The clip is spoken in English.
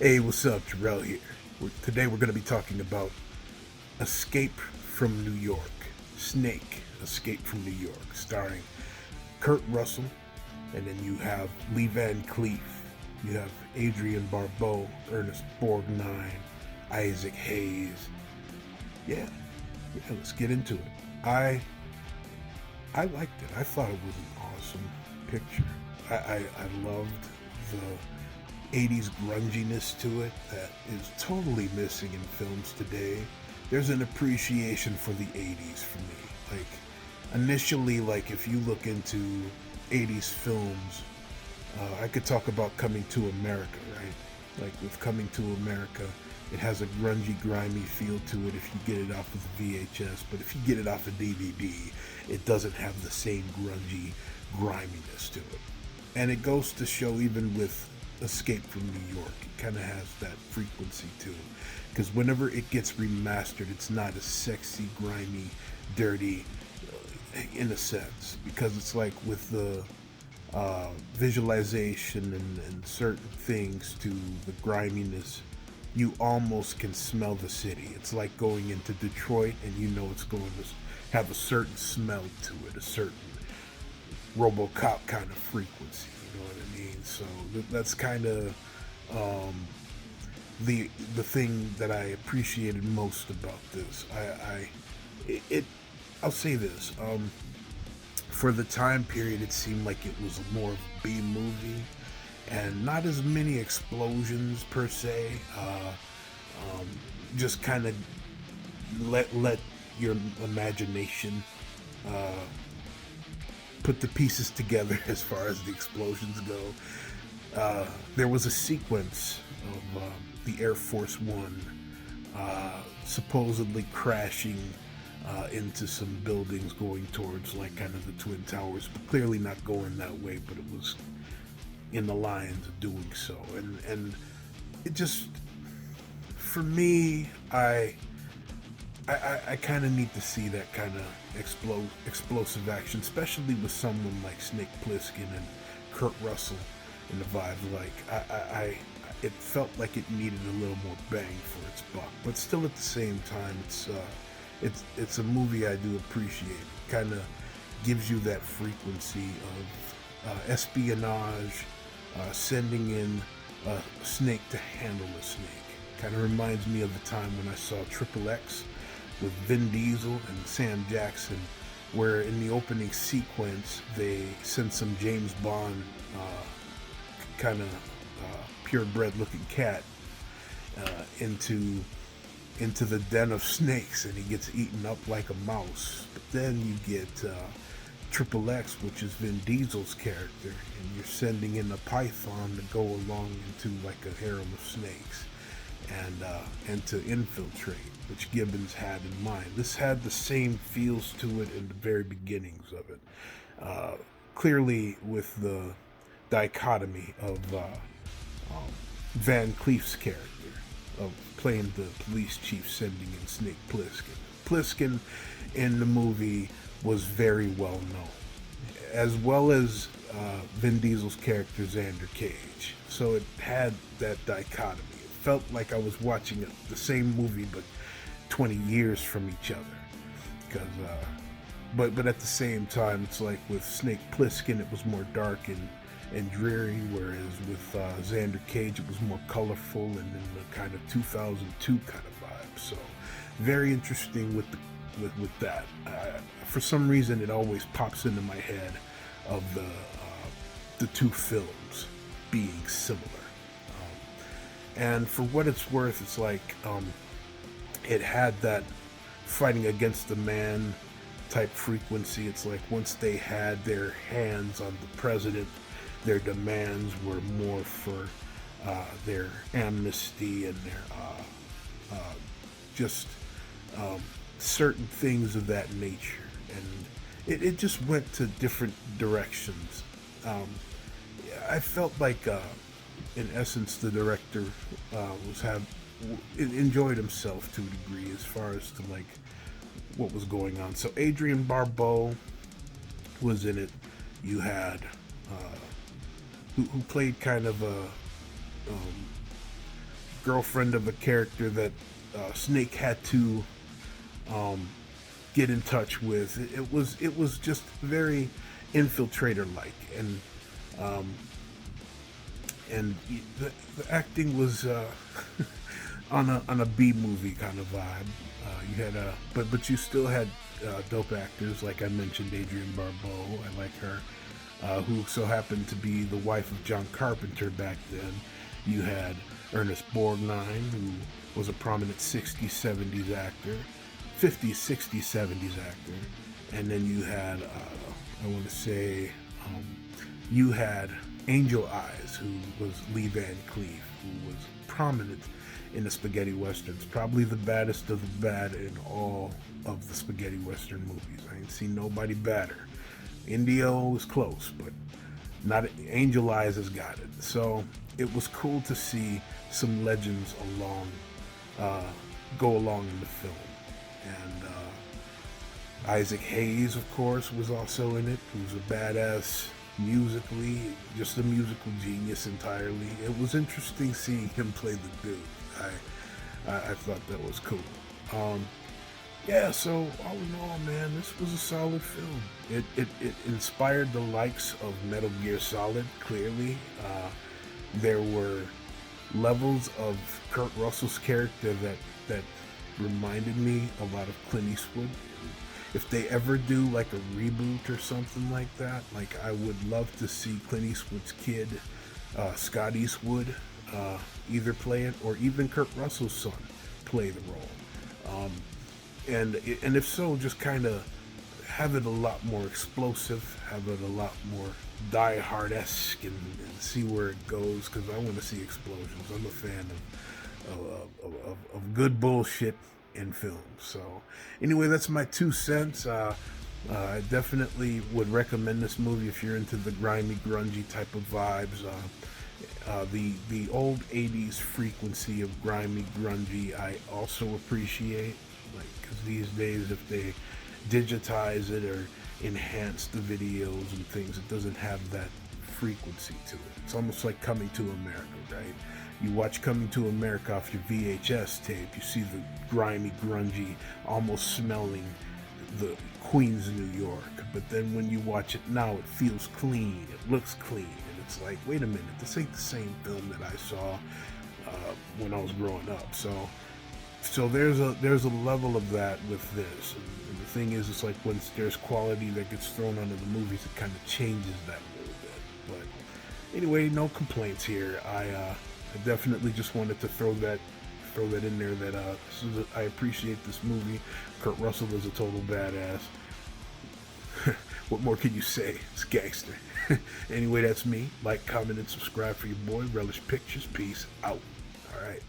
Hey, what's up? Jarrell here. Today we're going to be talking about Escape from New York. Snake, Escape from New York, starring Kurt Russell, and then you have Lee Van Cleef, you have Adrian Barbeau, Ernest Borgnine, Isaac Hayes. Yeah, let's get into it. I liked it. I thought it was an awesome picture. I loved the 80s grunginess to it that is totally missing in films today. There's an appreciation for the 80s for me. Like, initially, like, if you look into 80s films, I could talk about Coming to America, right? Like, with Coming to America, it has a grungy, grimy feel to it if you get it off of the VHS, but if you get it off of DVD, it doesn't have the same grungy griminess to it. And it goes to show even with Escape from New York, it kind of has that frequency to it. Because whenever it gets remastered, it's not as sexy, grimy, dirty, in a sense. Because it's like with the visualization and certain things to the griminess, you almost can smell the city. It's like going into Detroit and you know it's going to have a certain smell to it, a certain RoboCop kind of frequency. You know what I mean? So that's kind of um, the thing that I appreciated most about this. It I'll say this. For the time period, it seemed like it was more of a B movie, and not as many explosions per se. Just kind of let your imagination uh, put the pieces together as far as the explosions go. There was a sequence of the Air Force One supposedly crashing into some buildings going towards like kind of the Twin Towers, but clearly not going that way, but it was in the lines of doing so. And it just, for me, I kind of need to see that kind of explosive action, especially with someone like Snake Plissken and Kurt Russell in the vibes. Like it felt like it needed a little more bang for its buck, but still at the same time, it's a movie I do appreciate. It kind of gives you that frequency of espionage, sending in a snake to handle a snake. Kind of reminds me of the time when I saw Triple X with Vin Diesel and Sam Jackson, where in the opening sequence they sent some James Bond kind of purebred looking cat into the den of snakes, and he gets eaten up like a mouse. But then you get Triple X, which is Vin Diesel's character, and you're sending in a python to go along into like a harem of snakes and to infiltrate, which Gibbons had in mind. This had the same feels to it in the very beginnings of it. Clearly, with the dichotomy of Van Cleef's character of playing the police chief, sending in Snake Plissken. Plissken in the movie was very well known, as well as Vin Diesel's character Xander Cage. So it had that dichotomy. It felt like I was watching the same movie, but 20 years from each other. Because, but at the same time, it's like with Snake Plissken, it was more dark and dreary, whereas with Xander Cage, it was more colorful and in the kind of 2002 kind of vibe. So, very interesting with that. For some reason, it always pops into my head of the two films being similar. And for what it's worth, it's like it had that fighting against the man type frequency. It's like once they had their hands on the president, their demands were more for their amnesty and their just certain things of that nature. And it just went to different directions. I felt like, in essence, the director enjoyed himself to a degree as far as to like what was going on. So Adrian Barbeau was in it. You had who played kind of a girlfriend of a character that Snake had to get in touch with. It was just very infiltrator like, um, and the acting was on a B movie kind of vibe. You had but you still had dope actors like I mentioned, Adrienne Barbeau. I like her, who so happened to be the wife of John Carpenter back then. You had Ernest Borgnine, who was a prominent 60s, 70s actor, 50s, 60s, 70s actor, and then you had I want to say you had Angel Eyes, who was Lee Van Cleef, who was prominent in the spaghetti westerns, probably the baddest of the bad in all of the spaghetti western movies. I ain't seen nobody badder. Indio was close, but not Angel Eyes has got it. So it was cool to see some legends go along in the film, and Isaac Hayes, of course, was also in it, who's a badass musically, just a musical genius entirely. It was interesting seeing him play the dude. I thought that was cool. Yeah, so all in all, man, this was a solid film. It inspired the likes of Metal Gear Solid, clearly. There were levels of Kurt Russell's character that reminded me a lot of Clint Eastwood. If they ever do like a reboot or something like that, like I would love to see Clint Eastwood's kid, Scott Eastwood, either play it, or even Kurt Russell's son play the role. And if so, just kind of have it a lot more explosive, have it a lot more Die Hard-esque, and see where it goes, because I want to see explosions. I'm a fan of good bullshit in films. So anyway, that's my 2 cents. I definitely would recommend this movie if you're into the grimy, grungy type of vibes. The old 80s frequency of grimy, grungy I also appreciate, like, because these days if they digitize it or enhance the videos and things, it doesn't have that frequency to it. It's almost like Coming to America, right? You watch Coming to America off your VHS tape, you see the grimy, grungy, almost smelling the Queens, New York. But then when you watch it now, it feels clean, it looks clean, and it's like, wait a minute, this ain't the same film that I saw when I was growing up. So there's a level of that with this. And the thing is, it's like once there's quality that gets thrown onto the movies, it kind of changes that a little bit. But anyway, no complaints here. I definitely just wanted to throw that in there. That I appreciate this movie. Kurt Russell is a total badass. What more can you say? It's gangster. Anyway, that's me. Like, comment, and subscribe for your boy. Relish Pictures. Peace out. All right.